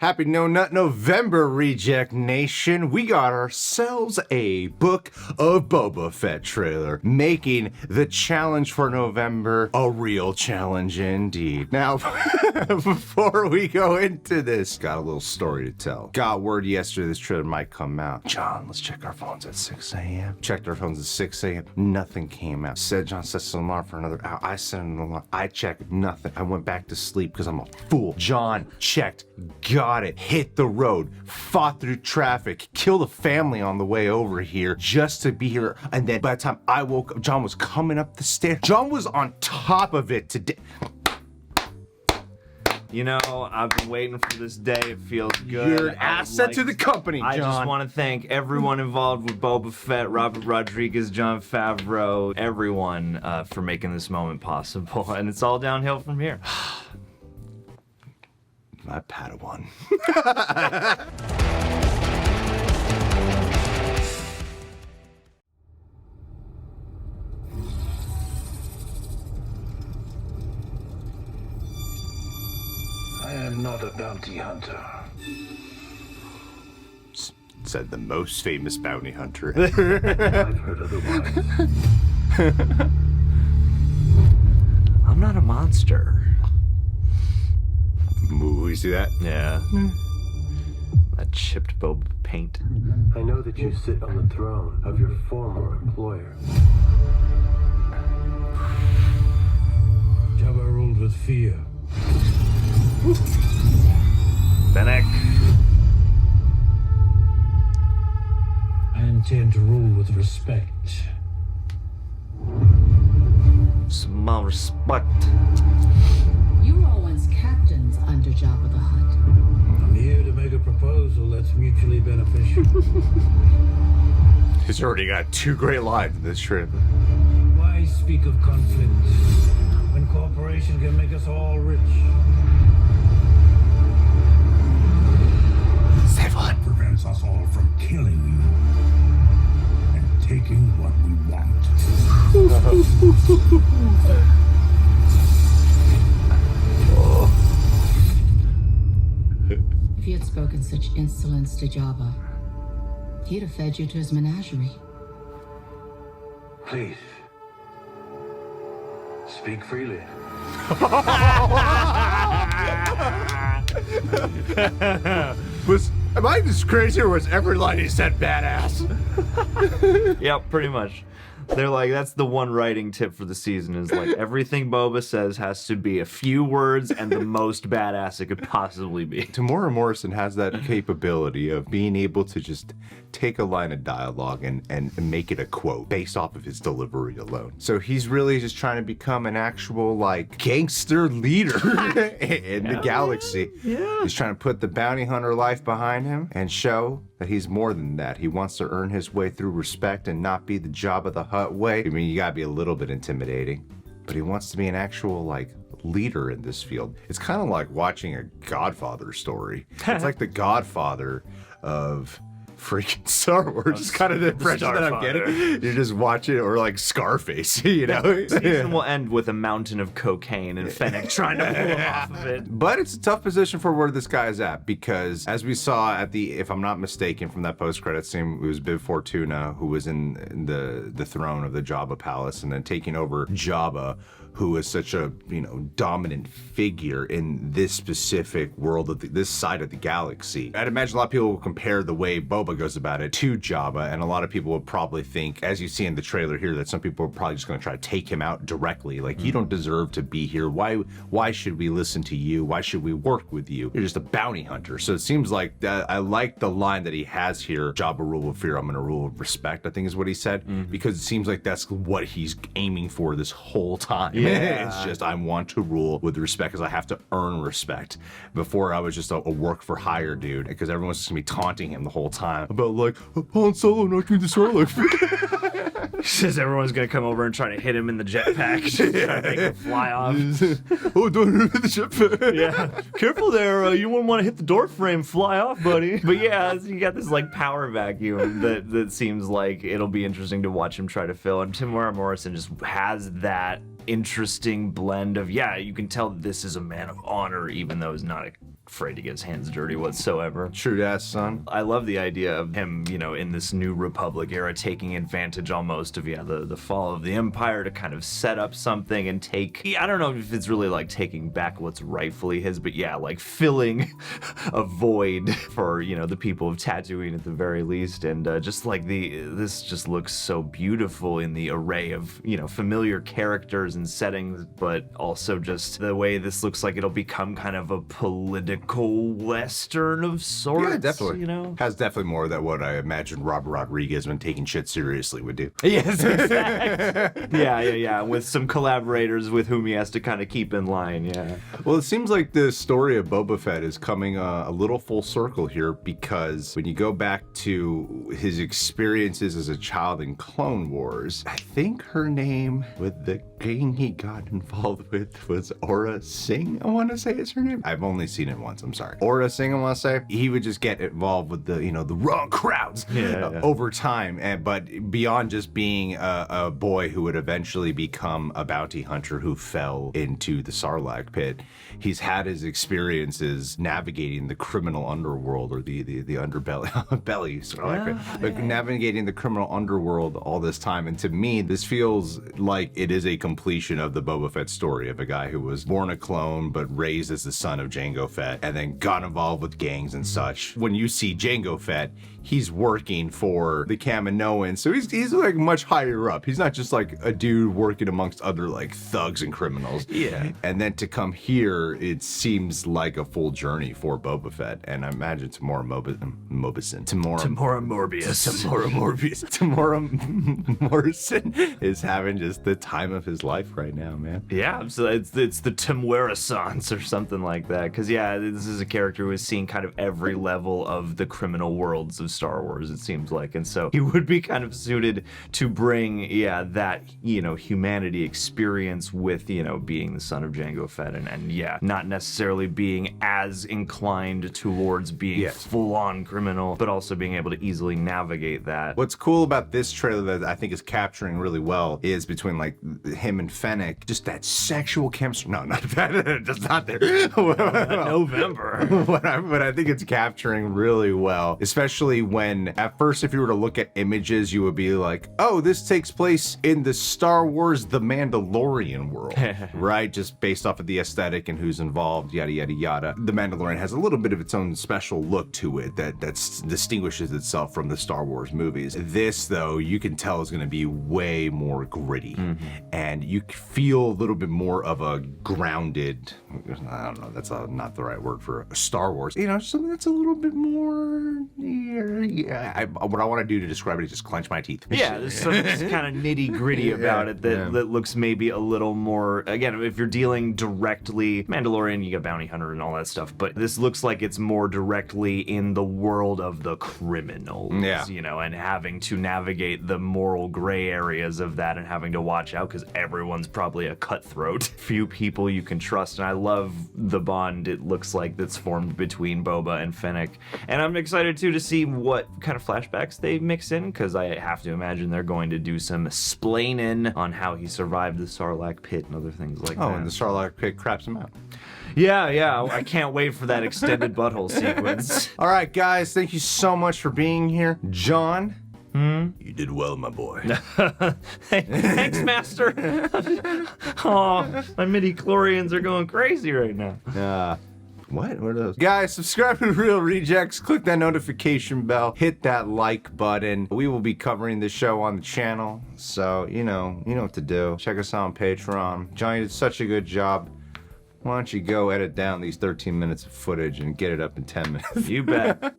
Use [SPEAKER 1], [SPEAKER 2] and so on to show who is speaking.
[SPEAKER 1] Happy No Nut November, Reject Nation. We got ourselves a Book of Boba Fett trailer, making the challenge for November a real challenge indeed. Now, before we go into this, got a little story to tell. Got word yesterday this trailer might come out. John, let's check our phones at 6 a.m. Checked our phones at 6 a.m. Nothing came out. Said John sets an alarm for another hour. I set an alarm. I checked nothing. I went back to sleep because I'm a fool. John checked, got it, hit the road, fought through traffic, killed a family on the way over here just to be here. And then by the time I woke up, John was coming up the stairs. John was on top of it today.
[SPEAKER 2] You know, I've been waiting for this day. It feels good.
[SPEAKER 1] You're an asset to the company, John.
[SPEAKER 2] I just want to thank everyone involved with Boba Fett, Robert Rodriguez, Jon Favreau, everyone for making this moment possible. And it's all downhill from here.
[SPEAKER 1] My Padawan.
[SPEAKER 3] I am not a bounty hunter.
[SPEAKER 1] Said the most famous bounty hunter.
[SPEAKER 3] I've heard otherwise.
[SPEAKER 2] I'm not a monster.
[SPEAKER 1] Ooh, you see that?
[SPEAKER 2] Yeah. That chipped Boba paint.
[SPEAKER 3] I know that you sit on the throne of your former employer. Jabba ruled with fear.
[SPEAKER 2] Fennec.
[SPEAKER 3] I intend to rule with respect.
[SPEAKER 2] Some more respect.
[SPEAKER 4] You were all once captains under Jabba the Hut.
[SPEAKER 3] I'm here to make a proposal that's mutually beneficial.
[SPEAKER 1] He's already got two great lines in this trailer.
[SPEAKER 3] Why speak of conflict when cooperation can make us all rich?
[SPEAKER 1] Seven.
[SPEAKER 3] Prevents us all from killing you and taking what we want.
[SPEAKER 4] If you had spoken such insolence to Jabba, he'd have fed you to his menagerie.
[SPEAKER 3] Please, speak freely.
[SPEAKER 1] Am I just crazy or was every line he said badass?
[SPEAKER 2] Yep, pretty much. They're like, that's the one writing tip for the season is like everything Boba says has to be a few words and the most badass it could possibly be.
[SPEAKER 1] Temuera Morrison has that capability of being able to just take a line of dialogue and make it a quote based off of his delivery alone. So he's really just trying to become an actual like gangster leader in the galaxy.
[SPEAKER 2] Yeah.
[SPEAKER 1] He's trying to put the bounty hunter life behind him and show that he's more than that. He wants to earn his way through respect and not be the Jabba the Hut way. I mean, you gotta be a little bit intimidating, but he wants to be an actual like leader in this field. It's kind of like watching a Godfather story. It's like the Godfather of freaking Star Wars. It's kind of the impression that I'm getting. You're just watching, or like Scarface, you know?
[SPEAKER 2] Season will end with a mountain of cocaine and Fennec trying to pull him off of it.
[SPEAKER 1] But it's a tough position for where this guy is at because, as we saw at the, if I'm not mistaken, from that post-credit scene, it was Bib Fortuna who was in the throne of the Jabba Palace and then taking over Jabba, who is such a, you know, dominant figure in this specific world of this side of the galaxy. I'd imagine a lot of people will compare the way Boba goes about it to Jabba, and a lot of people would probably think, as you see in the trailer here, that some people are probably just going to try to take him out directly. Like, you don't deserve to be here. Why should we listen to you? Why should we work with you? You're just a bounty hunter. So it seems like that. I like the line that he has here. Jabba rule with fear, I'm going to rule with respect, I think is what he said, because it seems like that's what he's aiming for this whole time.
[SPEAKER 2] Yeah.
[SPEAKER 1] It's just, I want to rule with respect because I have to earn respect. Before, I was just a work for hire dude because everyone's just gonna be taunting him the whole time about like, Han Solo knocked me to Sarlacc.
[SPEAKER 2] Says everyone's gonna come over and try to hit him in the jetpack, just try to make him fly off.
[SPEAKER 1] Oh, don't hit the jetpack.
[SPEAKER 2] Yeah, careful there. You wouldn't want to hit the door frame, fly off, buddy. But yeah, you got this like power vacuum that seems like it'll be interesting to watch him try to fill. And Temuera Morrison just has that interesting blend of, yeah, you can tell this is a man of honor, even though he's not a afraid to get his hands dirty whatsoever.
[SPEAKER 1] True that, son.
[SPEAKER 2] I love the idea of him, you know, in this new Republic era, taking advantage almost of, the fall of the Empire to kind of set up something and I don't know if it's really like taking back what's rightfully his, but yeah, like filling a void for, the people of Tatooine at the very least. And just like this just looks so beautiful in the array of, familiar characters and settings, but also just the way this looks like it'll become kind of a political Western of sorts.
[SPEAKER 1] Yeah, definitely. Has definitely more than what I imagined Robert Rodriguez, when taking shit seriously, would do.
[SPEAKER 2] Yes, exactly. Yeah. With some collaborators with whom he has to kind of keep in line, yeah.
[SPEAKER 1] Well, it seems like the story of Boba Fett is coming a little full circle here, because when you go back to his experiences as a child in Clone Wars, I think her name with the gang he got involved with was Aura Singh, I want to say is her name. I've only seen it once, I'm sorry. Aura Singh, I want to say. He would just get involved with the wrong crowds over time, but beyond just being a boy who would eventually become a bounty hunter who fell into the Sarlacc pit, he's had his experiences navigating the criminal underworld, or the underbelly Sarlacc pit, but navigating the criminal underworld all this time. And to me, this feels like it is a completion of the Boba Fett story of a guy who was born a clone but raised as the son of Jango Fett, and then got involved with gangs and such. When you see Jango Fett, he's working for the Kaminoans, so he's like much higher up. He's not just like a dude working amongst other like thugs and criminals.
[SPEAKER 2] Yeah.
[SPEAKER 1] And then to come here, it seems like a full journey for Boba Fett, and I imagine Temuera Morrison is having just the time of his life right now, man.
[SPEAKER 2] Yeah, so it's the Temuera Sans or something like that. Because this is a character who has seen kind of every level of the criminal worlds of Star Wars, it seems like, and so he would be kind of suited to bring that humanity experience with being the son of Jango Fett, and not necessarily being as inclined towards being full-on criminal, but also being able to easily navigate that.
[SPEAKER 1] What's cool about this trailer that I think is capturing really well is between like him and Fennec, just that sexual chemistry. No, not that. Just not there.
[SPEAKER 2] November.
[SPEAKER 1] But I think it's capturing really well, especially when at first, if you were to look at images, you would be like, oh, this takes place in the Star Wars The Mandalorian world, right? Just based off of the aesthetic and who's involved, yada, yada, yada. The Mandalorian has a little bit of its own special look to it that distinguishes itself from the Star Wars movies. This, though, you can tell is going to be way more gritty, and you feel a little bit more of a grounded, I don't know, that's not the right word for Star Wars, something that's a little bit more, what I want to do to describe it is just clench my teeth.
[SPEAKER 2] Yeah, there's something kind of nitty gritty about it that looks maybe a little more, again, if you're dealing directly, Mandalorian, you got bounty hunter and all that stuff, but this looks like it's more directly in the world of the criminals, and having to navigate the moral gray areas of that, and having to watch out because everyone's probably a cutthroat. Few people you can trust, and I love the bond it looks like that's formed between Boba and Fennec, and I'm excited too to see what kind of flashbacks they mix in, because I have to imagine they're going to do some splaining on how he survived the Sarlacc pit and other things like that.
[SPEAKER 1] Oh, and the Sarlacc pit craps him out.
[SPEAKER 2] Yeah, I can't wait for that extended butthole sequence.
[SPEAKER 1] All right, guys, thank you so much for being here. John, you did well, my boy.
[SPEAKER 2] Hey, thanks, Master. Oh, my midi-chlorians are going crazy right now.
[SPEAKER 1] What are those? Guys, subscribe to Real Rejects, click that notification bell, hit that like button. We will be covering this show on the channel, so you know what to do. Check us out on Patreon. Johnny did such a good job. Why don't you go edit down these 13 minutes of footage and get it up in 10 minutes?
[SPEAKER 2] You bet.